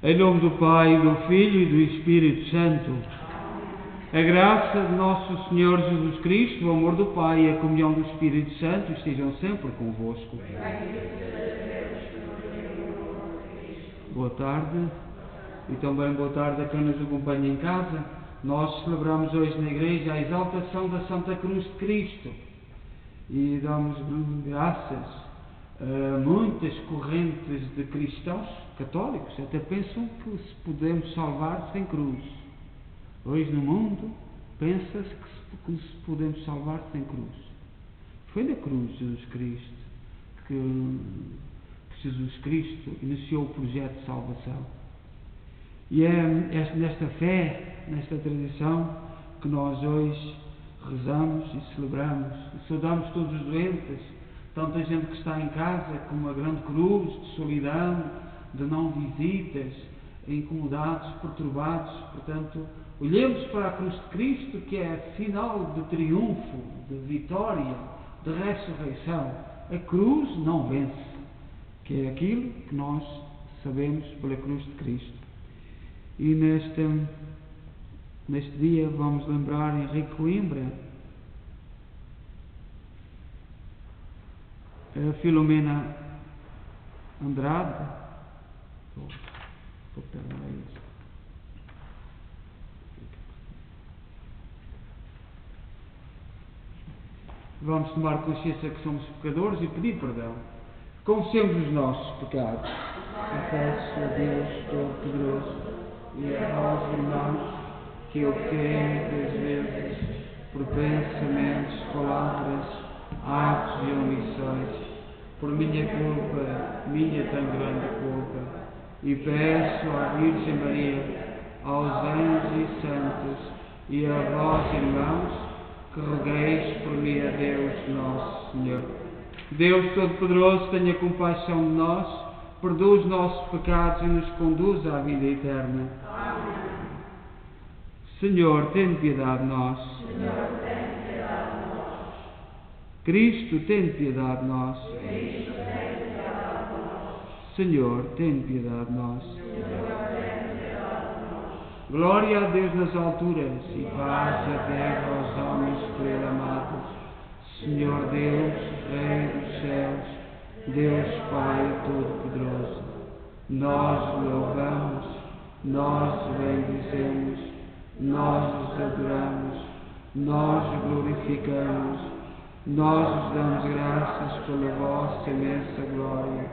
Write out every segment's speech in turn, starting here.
Em nome do Pai, do Filho e do Espírito Santo. A graça de nosso Senhor Jesus Cristo, o amor do Pai e a comunhão do Espírito Santo estejam sempre convosco. Boa tarde e também boa tarde a quem nos acompanha em casa. Nós celebramos hoje na Igreja a exaltação da Santa Cruz de Cristo e damos graças a muitas correntes de cristãos católicos, até pensam que se podemos salvar sem cruz. Hoje no mundo pensa-se que se podemos salvar sem cruz. Foi na cruz de Jesus Cristo que Jesus Cristo iniciou o projeto de salvação. E é nesta fé, nesta tradição, que nós hoje rezamos e celebramos e saudamos todos os doentes, tanta gente que está em casa com uma grande cruz de solidão, de não visitas, incomodados, perturbados. Portanto, olhemos para a cruz de Cristo, que é sinal de triunfo, de vitória, de ressurreição. A cruz não vence, que é aquilo que nós sabemos pela cruz de Cristo. E neste dia vamos lembrar Henrique Coimbra, a Filomena Andrade. Vamos tomar consciência que somos pecadores e pedir perdão. Confessemos os nossos pecados. Confesso a Deus Todo-Poderoso e a vós, irmãos, que eu pequei muitas vezes, por pensamentos, palavras, atos e omissões, por minha culpa, minha tão grande culpa, e peço à Virgem Maria, aos anjos e santos, e a vós, irmãos, que rogueis por mim a Deus nosso Senhor. Deus Todo-Poderoso tenha compaixão de nós, perdoe os nossos pecados e nos conduza à vida eterna. Amém. Senhor, tem piedade de nós. Senhor, tem piedade de nós. Cristo, tem piedade de nós. Cristo, tem piedade de nós. Senhor, tem piedade de nós. Senhor, tem piedade de nós. Glória a Deus nas alturas e paz à terra aos homens por ele amados. Senhor Deus, Rei dos céus, Deus Pai Todo-Poderoso, nós o louvamos, nós o bendizemos, nós os adoramos, nós o glorificamos, nós os damos graças pela vossa imensa glória.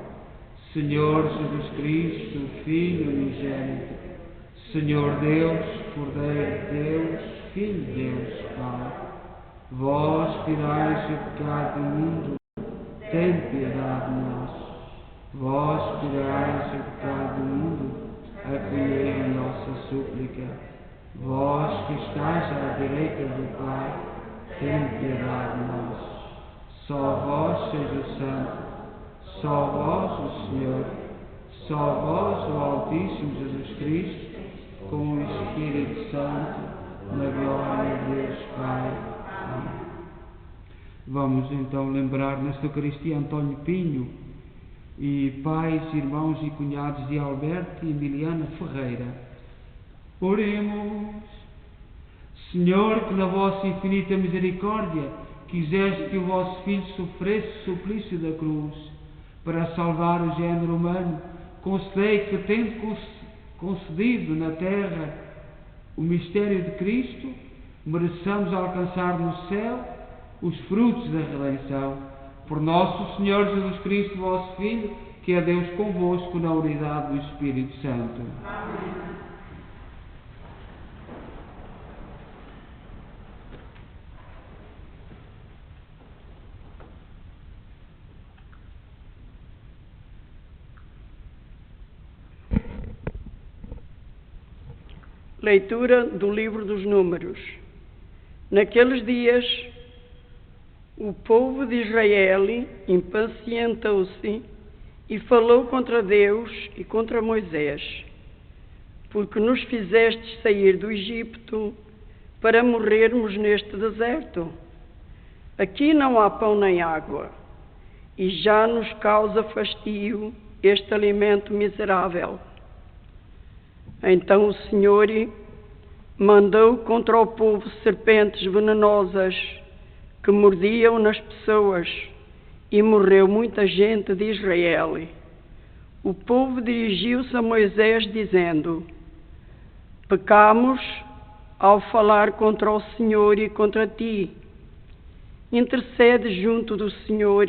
Senhor Jesus Cristo, Filho unigênito, Senhor Deus, Cordeiro de Deus, Filho de Deus, Pai, vós tirais o pecado do mundo, tem piedade de nós. Vós tirais o pecado do mundo, acolhei a nossa súplica. Vós que estáis à direita do Pai, tem piedade de nós. Só vós sois o Santo, só vós o Senhor, só vós o Altíssimo Jesus Cristo, com o Espírito Santo, na glória de Deus Pai. Amém. Vamos então lembrar nesta Eucaristia António Pinho e pais, irmãos e cunhados de Alberto e Emiliana Ferreira. Oremos. Senhor, que na vossa infinita misericórdia quiseste que o vosso Filho sofresse o suplício da cruz para salvar o género humano, concedei que, tendo concedido na terra o mistério de Cristo, mereçamos alcançar no céu os frutos da redenção. Por nosso Senhor Jesus Cristo, vosso Filho, que é Deus convosco na unidade do Espírito Santo. Amém. Leitura do livro dos Números. Naqueles dias, o povo de Israel impacientou-se e falou contra Deus e contra Moisés, porque nos fizestes sair do Egito para morrermos neste deserto. Aqui não há pão nem água, e já nos causa fastio este alimento miserável. Então o Senhor mandou contra o povo serpentes venenosas que mordiam nas pessoas, e morreu muita gente de Israel. O povo dirigiu-se a Moisés dizendo: pecamos ao falar contra o Senhor e contra ti. Intercede junto do Senhor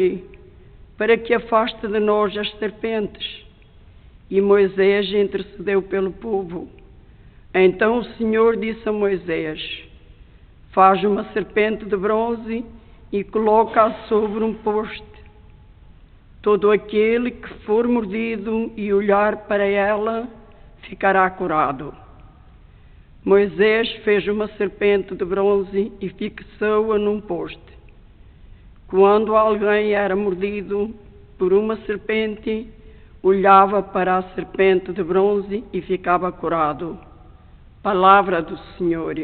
para que afaste de nós as serpentes. E Moisés intercedeu pelo povo. Então o Senhor disse a Moisés: faz uma serpente de bronze e coloca-a sobre um poste. Todo aquele que for mordido e olhar para ela ficará curado. Moisés fez uma serpente de bronze e fixou-a num poste. Quando alguém era mordido por uma serpente, olhava para a serpente de bronze e ficava curado. Palavra do Senhor.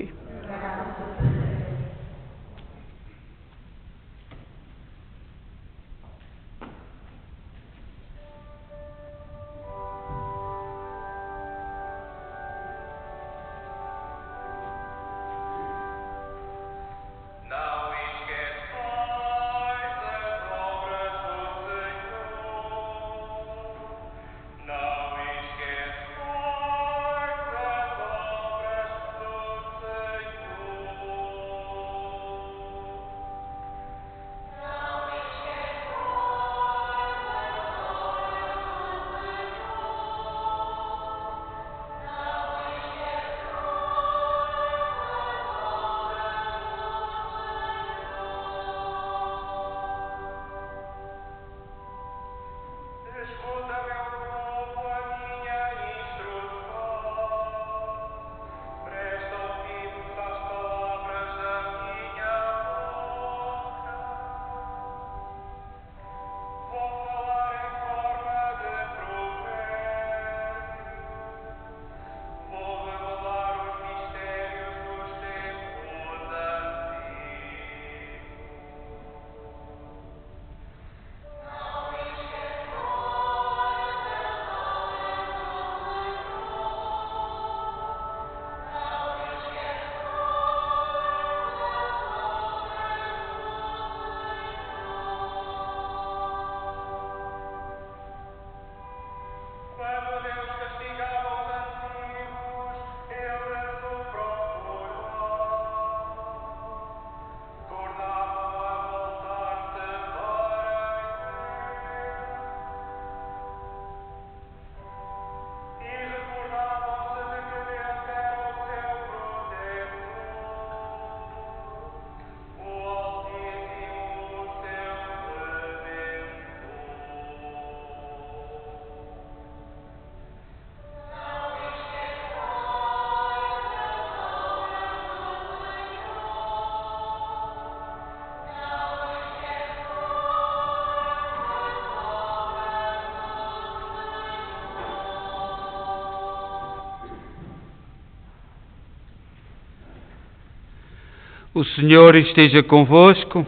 O Senhor esteja convosco.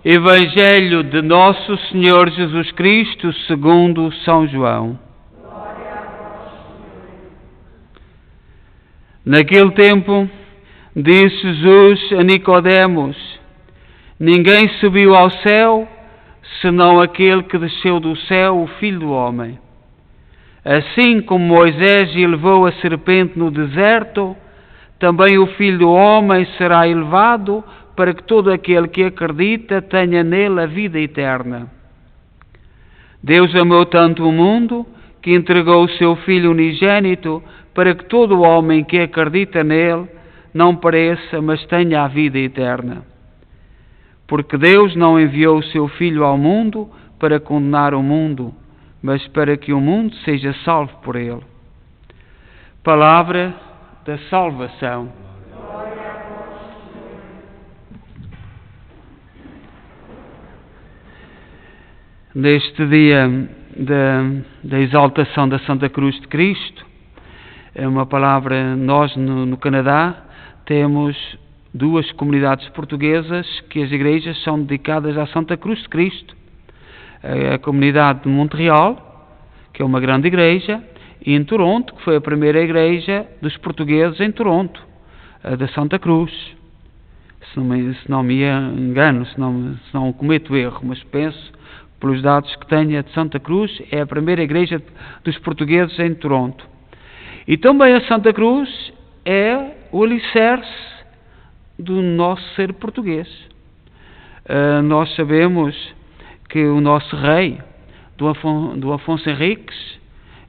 Evangelho de Nosso Senhor Jesus Cristo segundo São João. Naquele tempo, disse Jesus a Nicodemos: ninguém subiu ao céu, senão aquele que desceu do céu, o Filho do Homem. Assim como Moisés elevou a serpente no deserto, também o Filho do Homem será elevado, para que todo aquele que acredita tenha nele a vida eterna. Deus amou tanto o mundo, que entregou o seu Filho unigênito, para que todo homem que acredita nele não pereça, mas tenha a vida eterna. Porque Deus não enviou o seu Filho ao mundo para condenar o mundo, mas para que o mundo seja salvo por ele. Palavra da salvação. Neste dia da exaltação da Santa Cruz de Cristo, é uma palavra, nós no Canadá temos duas comunidades portuguesas que as igrejas são dedicadas à Santa Cruz de Cristo. A comunidade de Montreal, que é uma grande igreja, e em Toronto, que foi a primeira igreja dos portugueses em Toronto, a da Santa Cruz. Se não me engano, se não cometo erro, mas penso, pelos dados que tenho, a de Santa Cruz é a primeira igreja dos portugueses em Toronto. E também a Santa Cruz é o alicerce do nosso ser português. Nós sabemos que o nosso rei, do Afonso Henriques,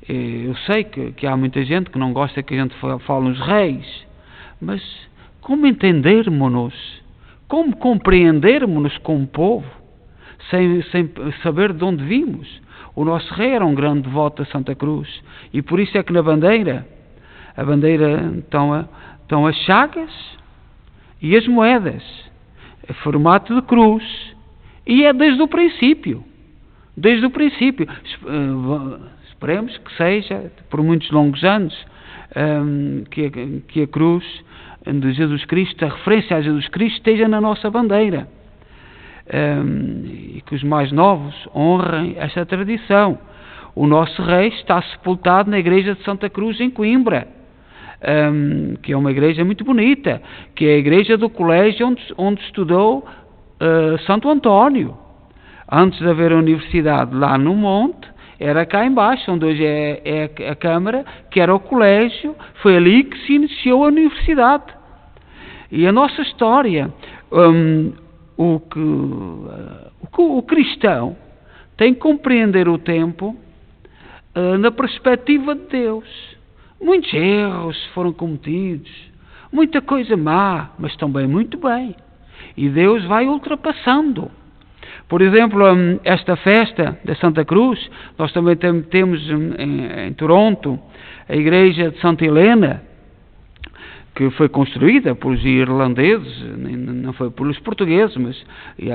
eu sei que há muita gente que não gosta que a gente fale nos reis, mas como entendermos-nos, como compreendermos-nos como povo, sem saber de onde vimos? O nosso rei era um grande devoto da Santa Cruz, e por isso é que na bandeira, estão as chagas e as moedas, é formato de cruz, e é desde o princípio. Esperemos que seja, por muitos longos anos, que a cruz de Jesus Cristo, a referência a Jesus Cristo, esteja na nossa bandeira. E que os mais novos honrem esta tradição. O nosso rei está sepultado na igreja de Santa Cruz, em Coimbra, que é uma igreja muito bonita, que é a igreja do colégio onde estudou Santo António. Antes de haver a universidade lá no monte, era cá embaixo, onde hoje é a Câmara, que era o colégio. Foi ali que se iniciou a universidade. E a nossa história, o cristão tem que compreender o tempo na perspectiva de Deus. Muitos erros foram cometidos, muita coisa má, mas também muito bem. E Deus vai ultrapassando. Por exemplo, esta festa da Santa Cruz, nós também temos em Toronto a igreja de Santa Helena, que foi construída pelos irlandeses, não foi pelos portugueses, mas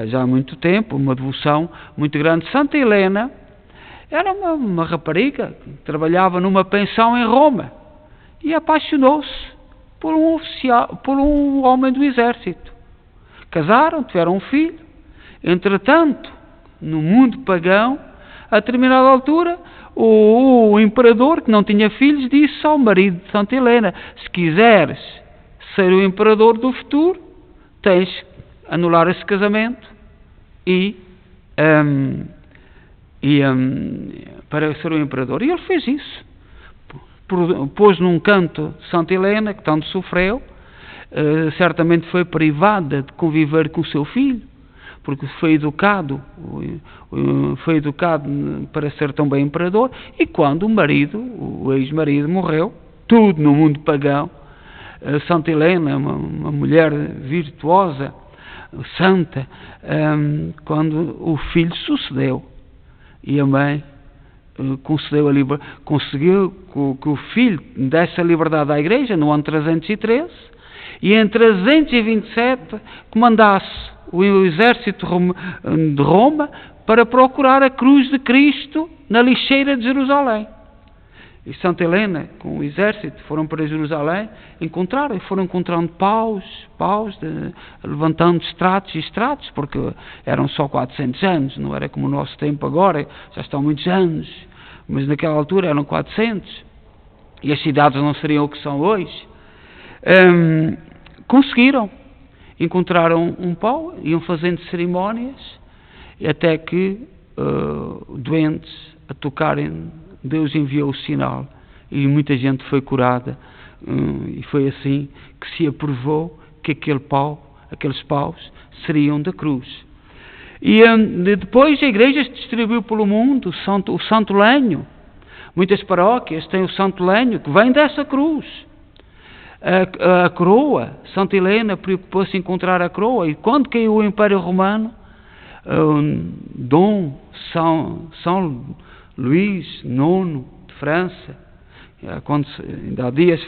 já há muito tempo, uma devoção muito grande. Santa Helena era uma rapariga que trabalhava numa pensão em Roma e apaixonou-se por um homem do exército. Casaram, tiveram um filho. Entretanto, no mundo pagão, a determinada altura, o imperador, que não tinha filhos, disse ao marido de Santa Helena: se quiseres ser o imperador do futuro, tens que anular esse casamento para ser o imperador. E ele fez isso. Pôs num canto de Santa Helena, que tanto sofreu, certamente foi privada de conviver com o seu filho, porque foi educado para ser também imperador. E quando o ex-marido morreu, tudo no mundo pagão, Santa Helena, uma mulher virtuosa, santa, quando o filho sucedeu, e a mãe conseguiu que o filho desse a liberdade à igreja no ano 313, e em 327 comandasse o exército de Roma para procurar a cruz de Cristo na lixeira de Jerusalém. E Santa Helena, com o exército, foram para Jerusalém, foram encontrando paus, levantando estratos, porque eram só 400 anos, não era como o nosso tempo agora, já estão muitos anos, mas naquela altura eram 400, e as cidades não seriam o que são hoje. Conseguiram. Encontraram um pau, iam fazendo cerimónias, até que doentes a tocarem, Deus enviou o sinal e muita gente foi curada, e foi assim que se aprovou que aqueles paus seriam da cruz. E depois a igreja se distribuiu pelo mundo, o santo lenho. Muitas paróquias têm o santo lenho que vem dessa cruz. A coroa, Santa Helena preocupou-se em encontrar a coroa, e quando caiu o Império Romano, São Luís IX de França, ainda há dias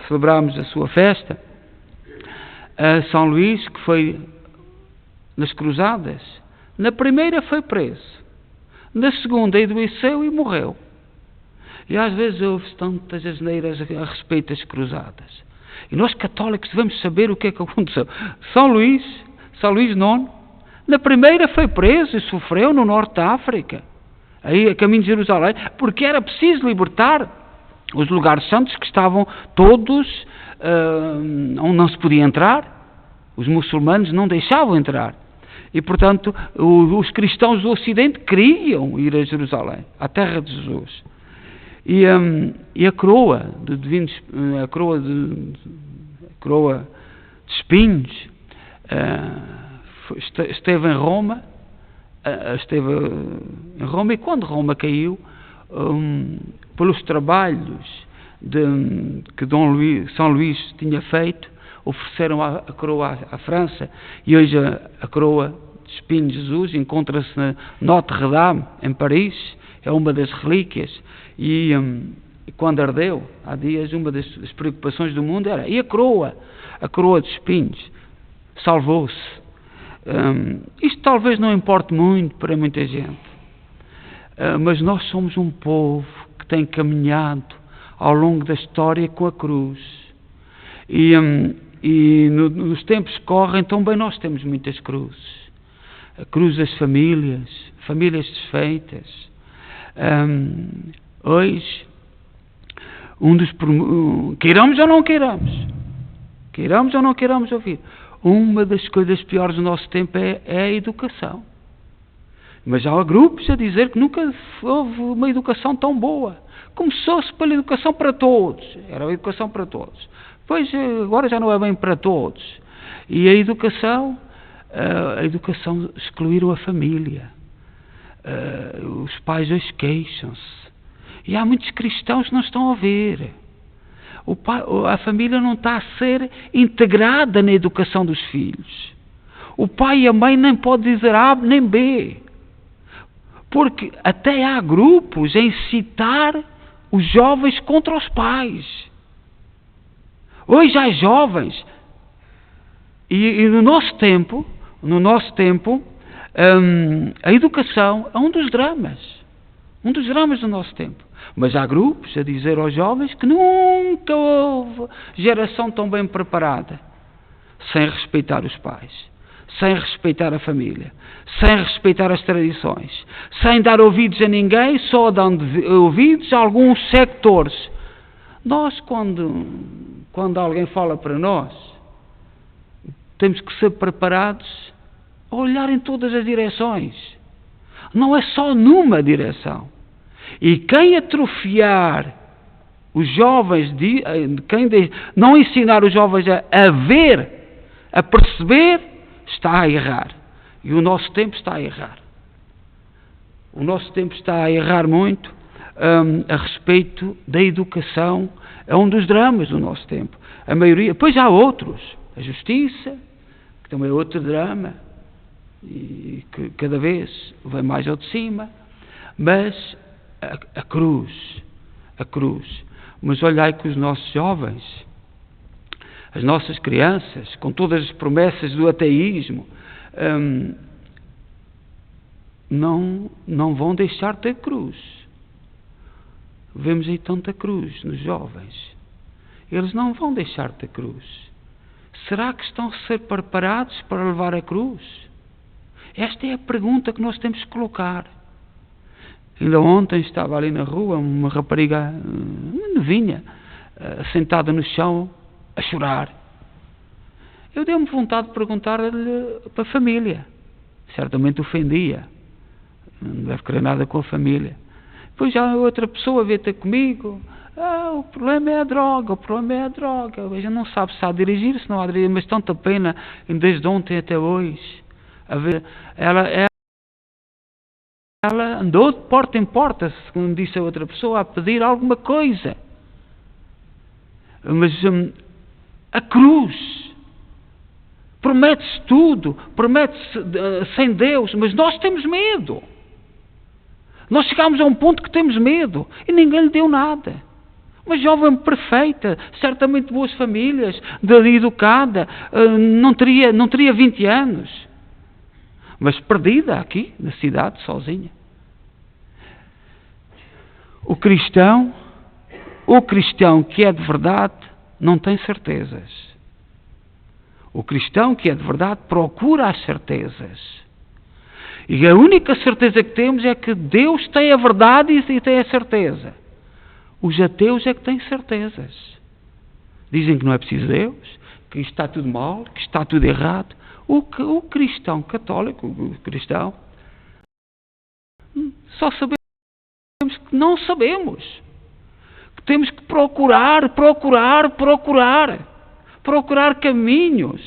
celebramos a sua festa, São Luís, que foi nas cruzadas, na primeira foi preso, na segunda adoeceu e morreu. E às vezes ouve-se tantas asneiras a respeito das cruzadas. E nós católicos devemos saber o que é que aconteceu. São Luís IX, na primeira foi preso e sofreu no norte da África. aí a caminho de Jerusalém, porque era preciso libertar os lugares santos que estavam todos onde não se podia entrar. Os muçulmanos não deixavam entrar. E, portanto, os cristãos do Ocidente queriam ir a Jerusalém, à terra de Jesus. E a coroa a coroa de espinhos esteve em Roma. E quando Roma caiu, pelos trabalhos que São Luís tinha feito, ofereceram a coroa à França, e hoje a coroa de espinhos de Jesus encontra-se na Notre-Dame, em Paris, é uma das relíquias, e quando ardeu, há dias, uma das preocupações do mundo era, e a coroa de espinhos, salvou-se. Isto talvez não importe muito para muita gente, mas nós somos um povo que tem caminhado ao longo da história com a cruz, e nos tempos que correm também nós temos muitas cruzes. A cruz das famílias desfeitas. Hoje, queiramos ou não queiramos ouvir, uma das coisas piores do nosso tempo é a educação. Mas há grupos a dizer que nunca houve uma educação tão boa. Começou-se pela educação para todos, era a educação para todos. Pois agora já não é bem para todos. E a educação excluíram a família. Os pais hoje queixam-se. E há muitos cristãos que não estão a ver. A família não está a ser integrada na educação dos filhos. O pai e a mãe nem podem dizer A nem B. Porque até há grupos a incitar os jovens contra os pais. Hoje há jovens, e no nosso tempo, a educação é um dos dramas do nosso tempo. Mas há grupos a dizer aos jovens que nunca houve geração tão bem preparada, sem respeitar os pais, sem respeitar a família, sem respeitar as tradições, sem dar ouvidos a ninguém, só dando ouvidos a alguns sectores. Nós, quando alguém fala para nós, temos que ser preparados a olhar em todas as direções. Não é só numa direção. E quem atrofiar os jovens, não ensinar os jovens a ver, a perceber, está a errar. E o nosso tempo está a errar. O nosso tempo está a errar muito a respeito da educação. É um dos dramas do nosso tempo. A maioria, depois há outros. A justiça, que também é outro drama, e que cada vez vem mais ao de cima. Mas a cruz. Mas olhai que os nossos jovens, as nossas crianças, com todas as promessas do ateísmo, não vão deixar de ter cruz. Vemos aí tanta cruz nos jovens. Eles não vão deixar de ter cruz. Será que estão a ser preparados para levar a cruz? Esta é a pergunta que nós temos que colocar. Ainda ontem estava ali na rua uma rapariga, uma novinha, sentada no chão a chorar. Eu dei-me vontade de perguntar-lhe para a família. Certamente ofendia. Não deve querer nada com a família. Depois já outra pessoa veio ter comigo. O problema é a droga. A gente não sabe se há a dirigir, se não há a dirigir, mas tanta pena, desde ontem até hoje. Ela andou de porta em porta, como disse a outra pessoa, a pedir alguma coisa. Mas a cruz promete-se tudo, promete-se sem Deus, mas nós temos medo. Nós chegámos a um ponto que temos medo e ninguém lhe deu nada. Uma jovem perfeita, certamente boas famílias, educada, não teria 20 anos, mas perdida aqui na cidade, sozinha. O cristão que é de verdade não tem certezas. O cristão que é de verdade procura as certezas. E a única certeza que temos é que Deus tem a verdade e tem a certeza. Os ateus é que têm certezas. Dizem que não é preciso Deus, que isto está tudo mal, que está tudo errado. O cristão católico, o cristão, só sabemos que não sabemos. Que temos que procurar caminhos.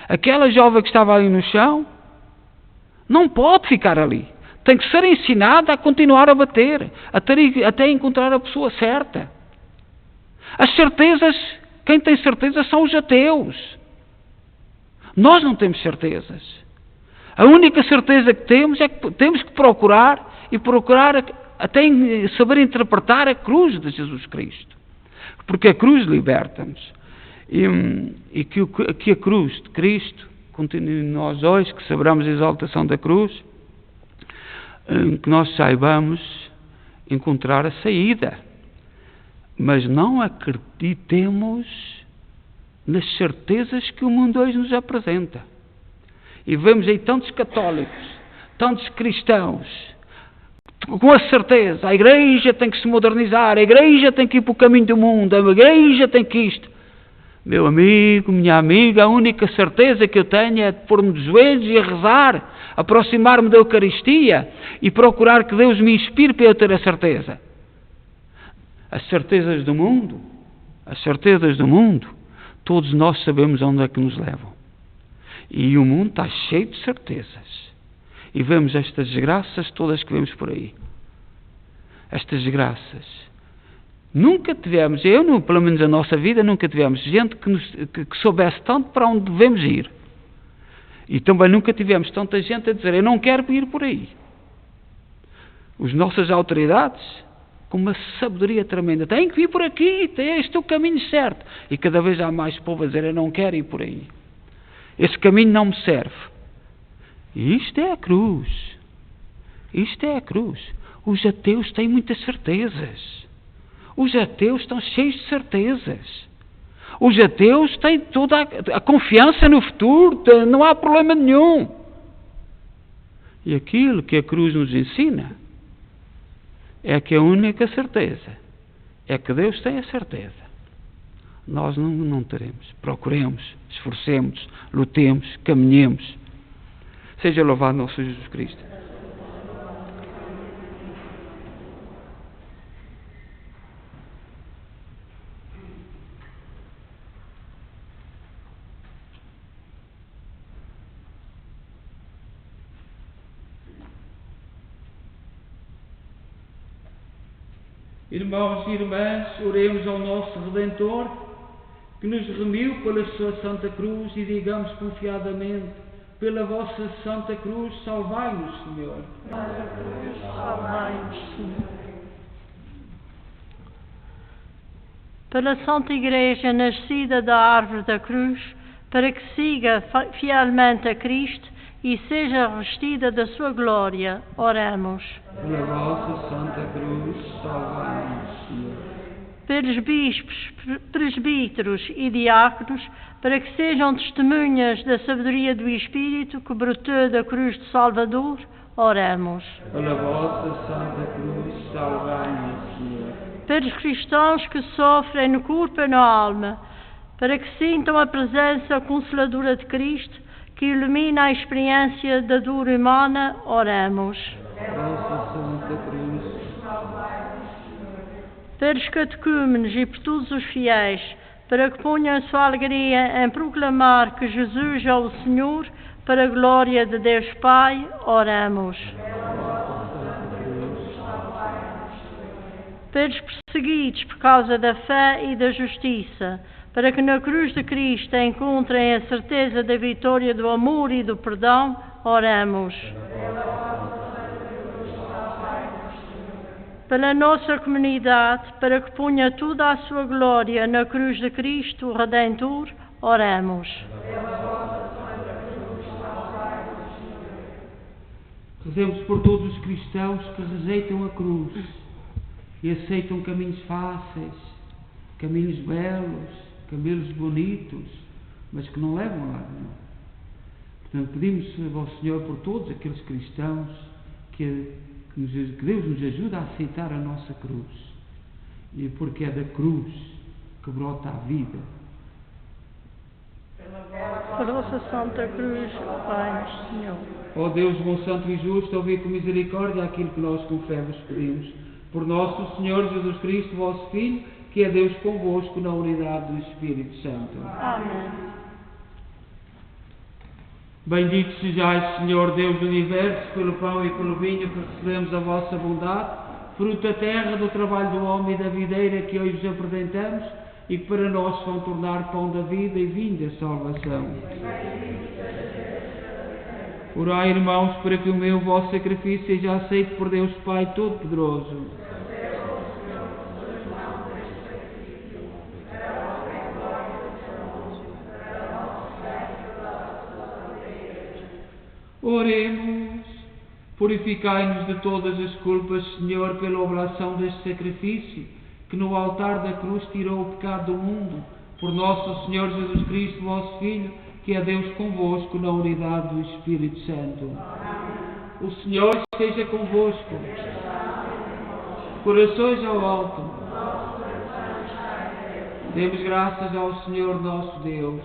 Aquela jovem que estava ali no chão não pode ficar ali. Tem que ser ensinada a continuar a bater, até encontrar a pessoa certa. As certezas, quem tem certezas são os ateus. Nós não temos certezas. A única certeza que temos é que temos que procurar até saber interpretar a cruz de Jesus Cristo. Porque a cruz liberta-nos. E que a cruz de Cristo continue em nós hoje, que sabramos a exaltação da cruz, que nós saibamos encontrar a saída. Mas não acreditemos nas certezas que o mundo hoje nos apresenta. E vemos aí tantos católicos, tantos cristãos, com a certeza, a igreja tem que se modernizar, a igreja tem que ir para o caminho do mundo, a igreja tem que isto. Meu amigo, minha amiga, a única certeza que eu tenho é de pôr-me de joelhos e a rezar, aproximar-me da Eucaristia e procurar que Deus me inspire para eu ter a certeza. As certezas do mundo, todos nós sabemos onde é que nos levam. E o mundo está cheio de certezas. E vemos estas desgraças todas que vemos por aí. Estas desgraças. Nunca tivemos, pelo menos na nossa vida, nunca tivemos gente que soubesse tanto para onde devemos ir. E também nunca tivemos tanta gente a dizer, eu não quero ir por aí. As nossas autoridades, com uma sabedoria tremenda, têm que vir por aqui, este é o caminho certo. E cada vez há mais povo a dizer, eu não quero ir por aí. Esse caminho não me serve. E isto é a cruz. Os ateus têm muitas certezas. Os ateus estão cheios de certezas. Os ateus têm toda a confiança no futuro, não há problema nenhum. E aquilo que a cruz nos ensina é que a única certeza é que Deus tem a certeza. Nós não teremos. Procuremos, esforcemos, lutemos, caminhemos. Seja louvado nosso Jesus Cristo. Irmãos e irmãs, oremos ao nosso Redentor, que nos remiu pela sua Santa Cruz, e digamos confiadamente, pela vossa Santa Cruz, salvai-nos, Senhor. Santa Cruz, salvai-nos, Senhor. Pela Santa Igreja nascida da árvore da cruz, para que siga fielmente a Cristo e seja revestida da sua glória, oremos. Pela vossa Santa Cruz, salvai-nos, Senhor. Pelos bispos, presbíteros e diáconos, para que sejam testemunhas da sabedoria do Espírito que brotou da cruz de Salvador, oremos. Pela vossa Santa Cruz, salvai-nos, Senhor. Pelos cristãos que sofrem no corpo e na alma, para que sintam a presença consoladora de Cristo, que ilumina a experiência da dor humana, oremos. Vossa Santa Cruz, pelos catecúmenos e por todos os fiéis, para que ponham a sua alegria em proclamar que Jesus é o Senhor, para a glória de Deus Pai, oremos. Pelos perseguidos por causa da fé e da justiça, para que na cruz de Cristo encontrem a certeza da vitória do amor e do perdão, oremos. Pela nossa comunidade, para que ponha toda a sua glória na cruz de Cristo, o Redentor, oremos. Rezemos por todos os cristãos que rejeitam a cruz e aceitam caminhos fáceis, caminhos belos, caminhos bonitos, mas que não levam a lado nenhum. Portanto, pedimos ao Senhor por todos aqueles cristãos que Deus nos ajude a aceitar a nossa cruz. E porque é da cruz que brota a vida. Por vossa Santa Cruz, Pai, Senhor. Ó Deus bom, santo e justo, ouvi com misericórdia aquilo que nós com fé vos pedimos. Por nosso Senhor Jesus Cristo, vosso Filho, que é Deus convosco na unidade do Espírito Santo. Amém. Bendito sejais, Senhor Deus do Universo, pelo pão e pelo vinho que recebemos a vossa bondade, fruto da terra, do trabalho do homem e da videira que hoje vos apresentamos, e que para nós vão tornar pão da vida e vinho da salvação. Orai, irmãos, para que o meu vosso sacrifício seja aceito por Deus Pai Todo-Poderoso. Oremos. Purificai-nos de todas as culpas, Senhor, pela oblação deste sacrifício, que no altar da cruz tirou o pecado do mundo, por nosso Senhor Jesus Cristo, vosso Filho, que é Deus convosco na unidade do Espírito Santo. O Senhor esteja convosco. Corações ao alto. Demos graças ao Senhor nosso Deus.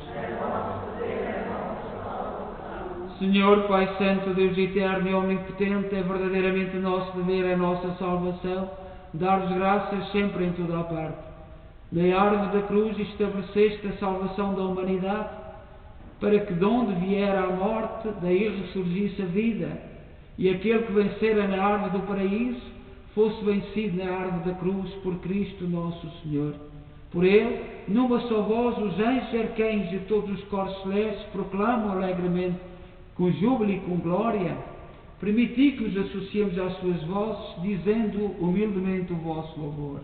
Senhor, Pai Santo, Deus eterno e omnipotente, é verdadeiramente nosso dever, a nossa salvação, dar-vos graças sempre em toda a parte. Na árvore da cruz estabeleceste a salvação da humanidade, para que de onde viera a morte, daí ressurgisse a vida, e aquele que vencera na árvore do paraíso, fosse vencido na árvore da cruz por Cristo nosso Senhor. Por ele, numa só voz, os anjos, arcanjos e todos os coros celestes proclamam alegremente, com júbilo e com glória, permiti que nos associemos às suas vozes, dizendo humildemente o vosso louvor.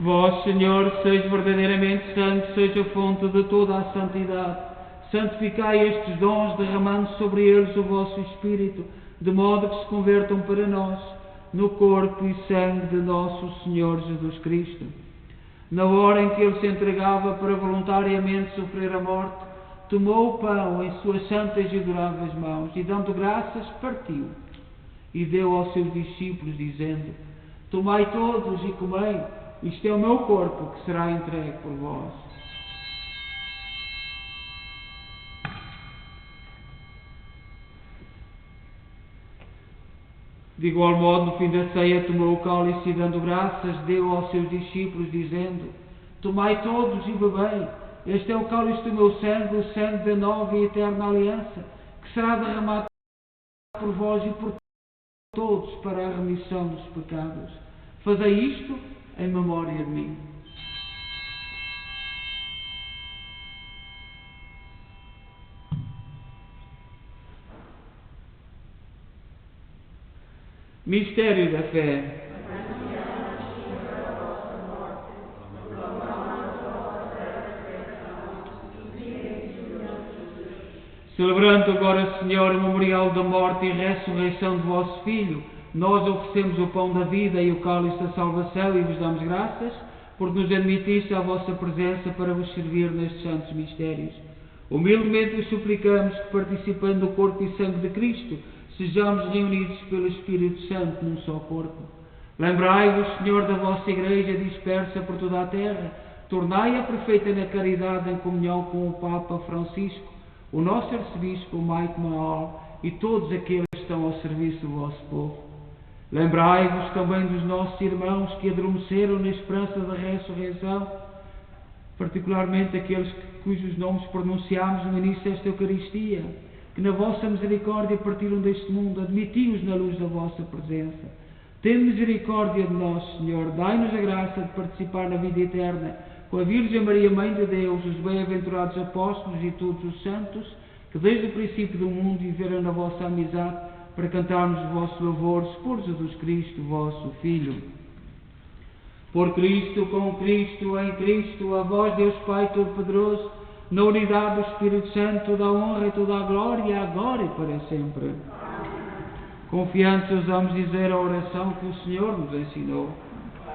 Vós, Senhor, sois verdadeiramente santo, sois a fonte de toda a santidade. Santificai estes dons, derramando sobre eles o vosso Espírito, de modo que se convertam para nós, no corpo e sangue de nosso Senhor Jesus Cristo. Na hora em que ele se entregava para voluntariamente sofrer a morte, tomou o pão em suas santas e adoráveis mãos, e dando graças, partiu, e deu aos seus discípulos, dizendo: Tomai todos e comei, isto é o meu corpo que será entregue por vós. De igual modo, no fim da ceia, tomou o cálice e, dando graças, deu aos seus discípulos, dizendo: Tomai todos e bebei, este é o cálice do meu sangue, o sangue da nova e eterna aliança, que será derramado por vós e por todos para a remissão dos pecados. Fazei isto em memória de mim. Mistério da fé. Celebrando agora, Senhor, o memorial da morte e ressurreição de vosso Filho, nós oferecemos o pão da vida e o cálice da salvação e vos damos graças, porque nos admitiste à vossa presença para vos servir nestes santos mistérios. Humildemente vos suplicamos que, participando do corpo e sangue de Cristo, sejamos reunidos pelo Espírito Santo num só corpo. Lembrai-vos, Senhor, da vossa Igreja dispersa por toda a terra, tornai-a perfeita na caridade em comunhão com o Papa Francisco, o nosso arcebispo Mike Mahal e todos aqueles que estão ao serviço do vosso povo. Lembrai-vos também dos nossos irmãos que adormeceram na esperança da ressurreição, particularmente aqueles cujos nomes pronunciámos no início desta Eucaristia, que na vossa misericórdia partiram deste mundo, admiti-os na luz da vossa presença. Tende misericórdia de nós, Senhor, dai-nos a graça de participar na vida eterna com a Virgem Maria, Mãe de Deus, os bem-aventurados apóstolos e todos os santos, que desde o princípio do mundo viveram na vossa amizade, para cantarmos os vossos louvores por Jesus Cristo, vosso Filho. Por Cristo, com Cristo, em Cristo, a vós, Deus Pai Todo-Poderoso, na unidade do Espírito Santo, toda a honra e toda a glória, agora e para sempre. Confiantes ousamos dizer a oração que o Senhor nos ensinou.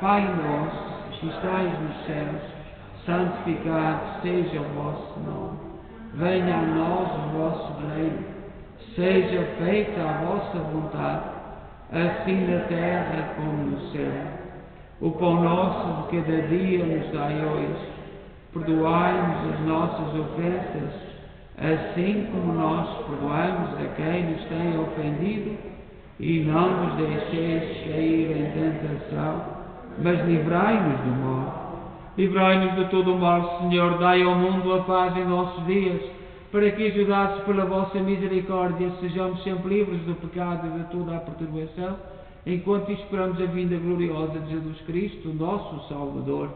Pai nosso, que estais nos céus, santificado seja o vosso nome. Venha a nós o vosso reino. Seja feita a vossa vontade, assim na terra como no céu. O pão nosso de cada dia nos dai hoje. Perdoai-nos as nossas ofensas, assim como nós perdoamos a quem nos tem ofendido, e não nos deixeis cair em tentação, mas livrai-nos do mal. Livrai-nos de todo o mal, Senhor, dai ao mundo a paz em nossos dias, para que, ajudados pela vossa misericórdia, sejamos sempre livres do pecado e de toda a perturbação, enquanto esperamos a vinda gloriosa de Jesus Cristo, nosso Salvador.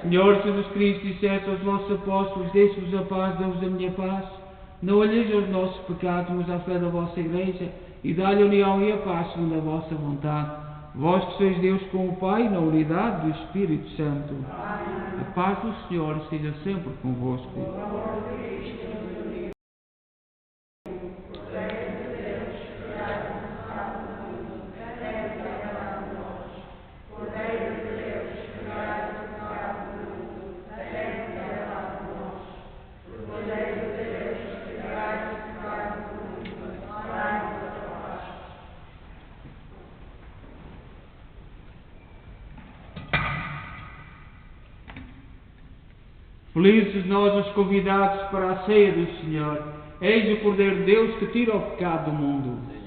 Senhor Jesus Cristo, disseste aos vossos apóstolos: deixo-vos a paz, dou-vos a minha paz. Não olheis aos nossos pecados, mas à fé da vossa Igreja, e dá-lhe a união e a paz segundo a vossa vontade. Vós que sois Deus com o Pai, na unidade do Espírito Santo. A paz do Senhor esteja sempre convosco. Felizes nós os convidados para a ceia do Senhor. Eis o Cordeiro de Deus que tira o pecado do mundo.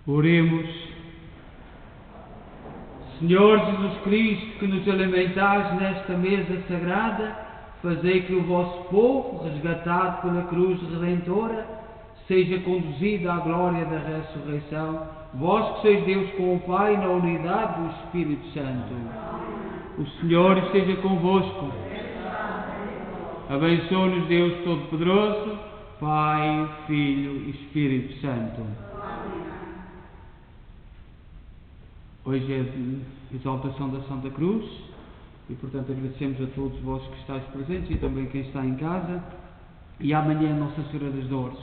Oremos. Senhor Jesus Cristo, que nos alimentais nesta mesa sagrada, fazei que o vosso povo, resgatado pela cruz redentora, seja conduzido à glória da ressurreição. Vós que sois Deus com o Pai, na unidade do Espírito Santo. O Senhor esteja convosco. Abençoe-nos Deus Todo-Poderoso, Pai, Filho e Espírito Santo. Hoje é a exaltação da Santa Cruz e, portanto, agradecemos a todos vós que estáis presentes e também quem está em casa. E amanhã, Nossa Senhora das Dores.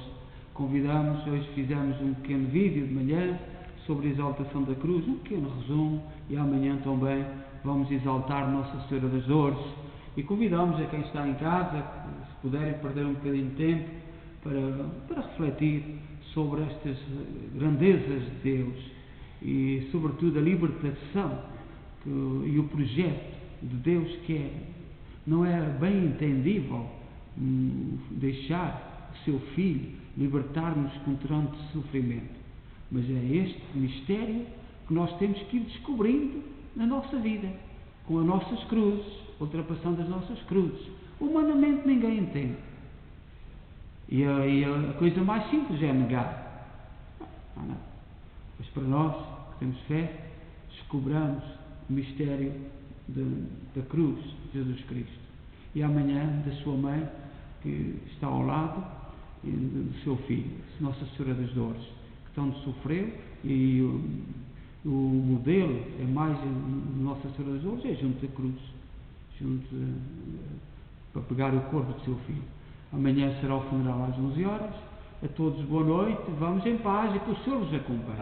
Convidamos, hoje fizemos um pequeno vídeo de manhã sobre a exaltação da cruz, um pequeno resumo, e amanhã também vamos exaltar Nossa Senhora das Dores. E convidamos a quem está em casa, se puderem perder um bocadinho de tempo, para refletir sobre estas grandezas de Deus e, sobretudo, a libertação e o projeto de Deus, que não é bem entendível deixar o seu Filho libertar-nos com tanto sofrimento. Mas é este mistério que nós temos que ir descobrindo na nossa vida, com as nossas cruzes, ultrapassando as nossas cruzes. Humanamente ninguém entende. E a coisa mais simples é negar. Não. Mas para nós, que temos fé, descobramos o mistério da cruz de Jesus Cristo. E amanhã, da sua mãe, que está ao lado, e do seu filho, Nossa Senhora das Dores, que tanto sofreu, e o modelo é mais Nossa Senhora das Dores, é junto à cruz, para pegar o corpo do seu filho. Amanhã será o funeral às 11 horas. A todos boa noite, vamos em paz e que o Senhor vos acompanhe.